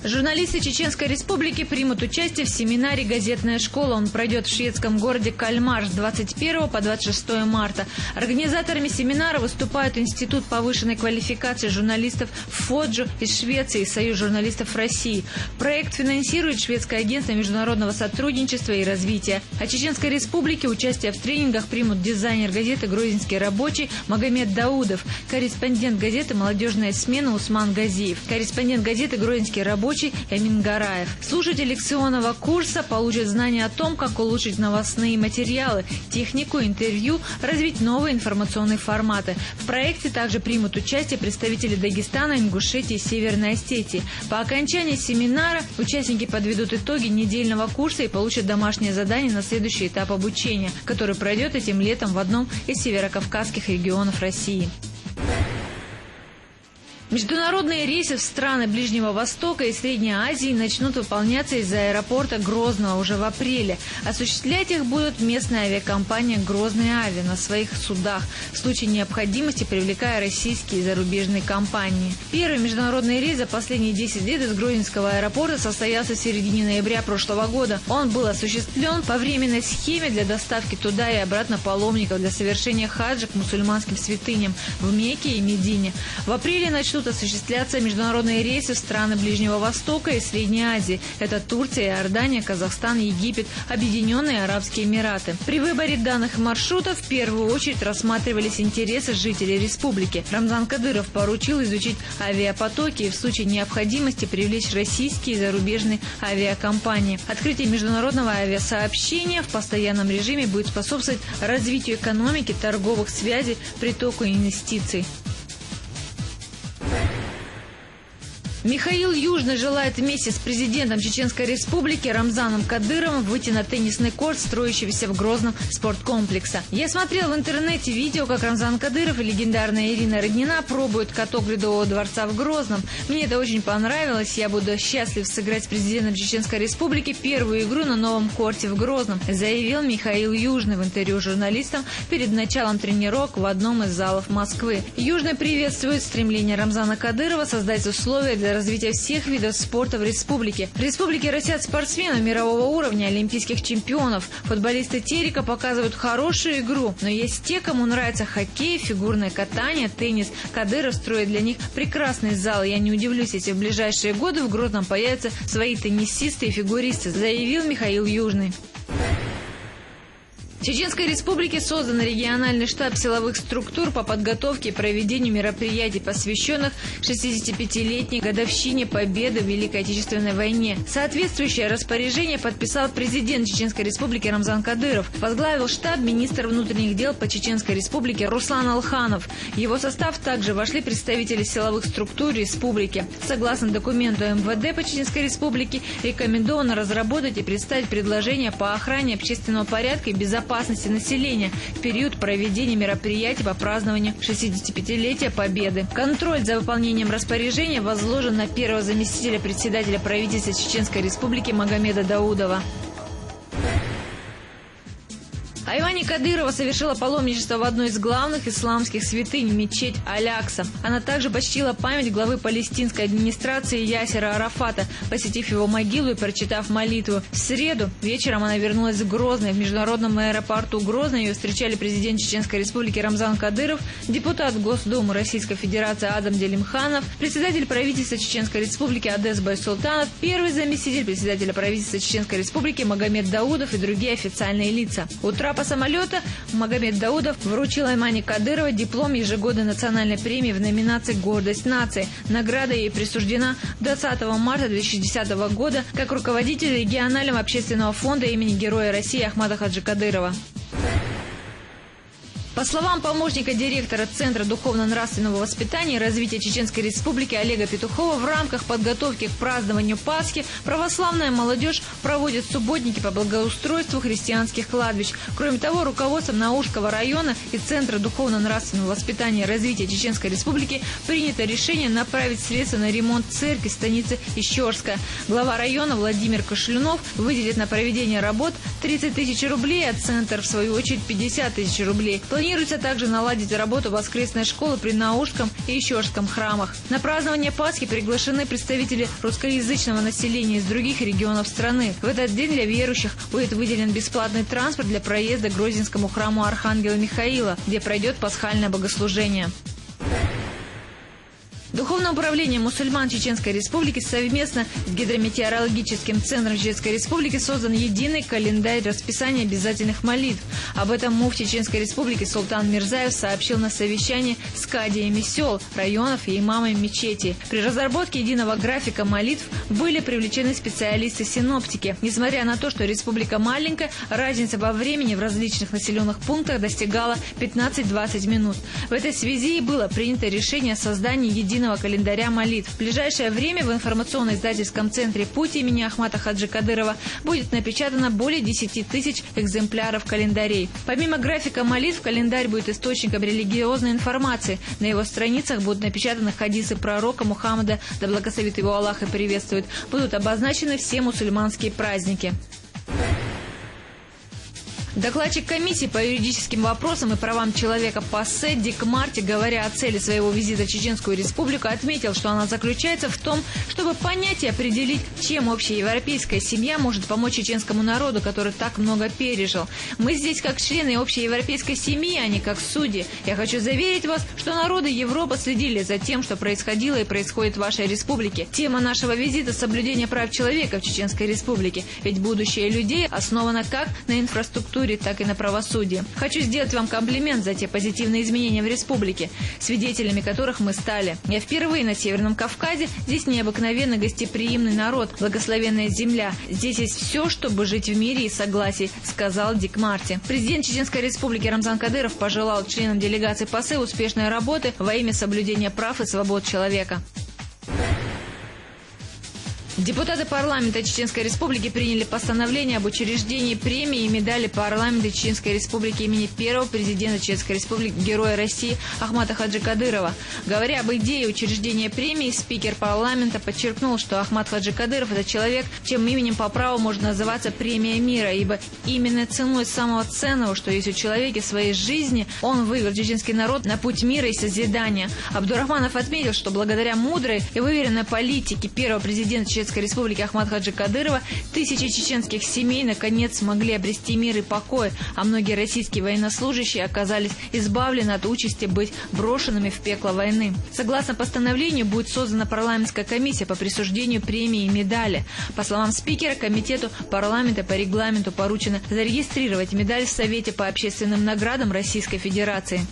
Журналисты Чеченской Республики примут участие в семинаре «Газетная школа». Он пройдет в шведском городе Кальмар с 21 по 26 марта. Организаторами семинара выступают Институт повышенной квалификации журналистов ФОДЖУ из Швеции и Союз журналистов России. Проект финансирует Шведское агентство международного сотрудничества и развития. От Чеченской Республики участие в тренингах примут дизайнер газеты «Грузинский рабочий» Магомед Даудов, корреспондент газеты «Молодежная смена» Усман Газиев, корреспондент газеты «Грузинский рабочий» Эмин Гараев. Слушатели лекционного курса получат знания о том, как улучшить новостные материалы, технику, интервью, развить новые информационные форматы. В проекте также примут участие представители Дагестана, Ингушетии и Северной Осетии. По окончании семинара участники подведут итоги недельного курса и получат домашнее задание на следующий этап обучения, который пройдет этим летом в одном из северокавказских регионов России. Международные рейсы в страны Ближнего Востока и Средней Азии начнут выполняться из аэропорта Грозного уже в апреле. Осуществлять их будут местная авиакомпания «Грозный Ави» на своих судах, в случае необходимости привлекая российские и зарубежные компании. Первый международный рейс за последние 10 лет из Грозинского аэропорта состоялся в середине ноября прошлого года. Он был осуществлен по временной схеме для доставки туда и обратно паломников для совершения хаджа к мусульманским святыням в Мекке и Медине. В апреле начнут осуществляться международные рейсы в страны Ближнего Востока и Средней Азии. Это Турция, Иордания, Казахстан, Египет, Объединенные Арабские Эмираты. При выборе данных маршрутов в первую очередь рассматривались интересы жителей республики. Рамзан Кадыров поручил изучить авиапотоки и в случае необходимости привлечь российские и зарубежные авиакомпании. Открытие международного авиасообщения в постоянном режиме будет способствовать развитию экономики, торговых связей, притоку инвестиций. Михаил Южный желает вместе с президентом Чеченской Республики Рамзаном Кадыровым выйти на теннисный корт, строящийся в Грозном спорткомплекса. Я смотрел в интернете видео, как Рамзан Кадыров и легендарная Ирина Роднина пробуют каток Ледового дворца в Грозном. Мне это очень понравилось. Я буду счастлив сыграть с президентом Чеченской Республики первую игру на новом корте в Грозном, заявил Михаил Южный в интервью журналистам перед началом тренировок в одном из залов Москвы. Южный приветствует стремление Рамзана Кадырова создать условия для развития всех видов спорта в республике. В республике растят спортсменов мирового уровня, олимпийских чемпионов. Футболисты Терека показывают хорошую игру, но есть те, кому нравится хоккей, фигурное катание, теннис. Кадыров строит для них прекрасный зал. Я не удивлюсь, если в ближайшие годы в Грозном появятся свои теннисисты и фигуристы, заявил Михаил Южный. В Чеченской Республике создан региональный штаб силовых структур по подготовке и проведению мероприятий, посвященных 65-летней годовщине победы в Великой Отечественной войне. Соответствующее распоряжение подписал президент Чеченской Республики Рамзан Кадыров. Возглавил штаб министр внутренних дел по Чеченской Республике Руслан Алханов. В его состав также вошли представители силовых структур республики. Согласно документу МВД по Чеченской Республике, рекомендовано разработать и представить предложения по охране общественного порядка и безопасности населения в период проведения мероприятий по празднованию 65-летия Победы. Контроль за выполнением распоряжения возложен на первого заместителя председателя правительства Чеченской Республики Магомеда Даудова. Айвани Кадырова совершила паломничество в одной из главных исламских святынь – мечеть Аль-Акса. Она также почтила память главы палестинской администрации Ясера Арафата, посетив его могилу и прочитав молитву. В среду вечером она вернулась в Грозный. В международном аэропорту Грозный ее встречали президент Чеченской Республики Рамзан Кадыров, депутат Госдумы Российской Федерации Адам Делимханов, председатель правительства Чеченской Республики Адес Байсултанов, первый заместитель председателя правительства Чеченской Республики Магомед Даудов и другие официальные лица. У трапа самолета Магомед Даудов вручил Айвани Кадыровой диплом ежегодной национальной премии в номинации «Гордость нации». Награда ей присуждена 20 марта 2010 года как руководитель регионального общественного фонда имени Героя России Ахмада Хаджи Кадырова. По словам помощника директора Центра духовно-нравственного воспитания и развития Чеченской Республики Олега Петухова, в рамках подготовки к празднованию Пасхи православная молодежь проводит субботники по благоустройству христианских кладбищ. Кроме того, руководством Наурского района и Центра духовно-нравственного воспитания и развития Чеченской Республики принято решение направить средства на ремонт церкви станицы Ищорская. Глава района Владимир Кашлюнов выделит на проведение работ 30 тысяч рублей, а Центр, в свою очередь, 50 тысяч рублей. Планируется также наладить работу воскресной школы при Наушском и Ищорском храмах. На празднование Пасхи приглашены представители русскоязычного населения из других регионов страны. В этот день для верующих будет выделен бесплатный транспорт для проезда к Грозненскому храму Архангела Михаила, где пройдет пасхальное богослужение. Духовное управление мусульман Чеченской Республики совместно с Гидрометеорологическим центром Чеченской Республики создан единый календарь расписания обязательных молитв. Об этом муфти Чеченской Республики Султан Мирзаев сообщил на совещании с кадиями сел, районов и имамами мечетей. При разработке единого графика молитв были привлечены специалисты-синоптики. Несмотря на то, что республика маленькая, разница во времени в различных населенных пунктах достигала 15-20 минут. В этой связи и было принято решение о создании единого календаря молитв. В ближайшее время в информационно-издательском центре «Путь» имени Ахмата Хаджи Кадырова будет напечатано более 10 тысяч экземпляров календарей. Помимо графика молитв, календарь будет источником религиозной информации. На его страницах будут напечатаны хадисы пророка Мухаммада, да благословит его Аллах и приветствует. Будут обозначены все мусульманские праздники. Докладчик комиссии по юридическим вопросам и правам человека ПАСЕ Дик Марти, говоря о цели своего визита в Чеченскую Республику, отметил, что она заключается в том, чтобы понять и определить, чем общеевропейская семья может помочь чеченскому народу, который так много пережил. Мы здесь как члены общеевропейской семьи, а не как судьи. Я хочу заверить вас, что народы Европы следили за тем, что происходило и происходит в вашей республике. Тема нашего визита – соблюдение прав человека в Чеченской Республике. Ведь будущее людей основано как на инфраструктуре, так и на правосудии. Хочу сделать вам комплимент за те позитивные изменения в республике, свидетелями которых мы стали. Я впервые на Северном Кавказе, здесь необыкновенно гостеприимный народ, благословенная земля. Здесь есть все, чтобы жить в мире и согласии, сказал Дик Марти. Президент Чеченской Республики Рамзан Кадыров пожелал членам делегации ПАСЕ успешной работы во имя соблюдения прав и свобод человека. Депутаты парламента Чеченской Республики приняли постановление об учреждении премии и медали парламента Чеченской Республики имени первого президента Чеченской Республики, Героя России Ахмата Хаджи Кадырова. Говоря об идее учреждения премии, спикер парламента подчеркнул, что Ахмат Хаджи Кадыров – это человек, чьим именем по праву может называться премия мира, ибо именно ценой самого ценного, что есть у человека, своей жизни, он вывел чеченский народ на путь мира и созидания. Абдурахманов отметил, что благодаря мудрой и выверенной политике первого президента Чеченской Республики Ахмата Хаджи Кадырова тысячи чеченских семей наконец смогли обрести мир и покой, а многие российские военнослужащие оказались избавлены от участи быть брошенными в пекло войны. Согласно постановлению, будет создана парламентская комиссия по присуждению премии и медали. По словам спикера, комитету парламента по регламенту поручено зарегистрировать медаль в Совете по общественным наградам Российской Федерации.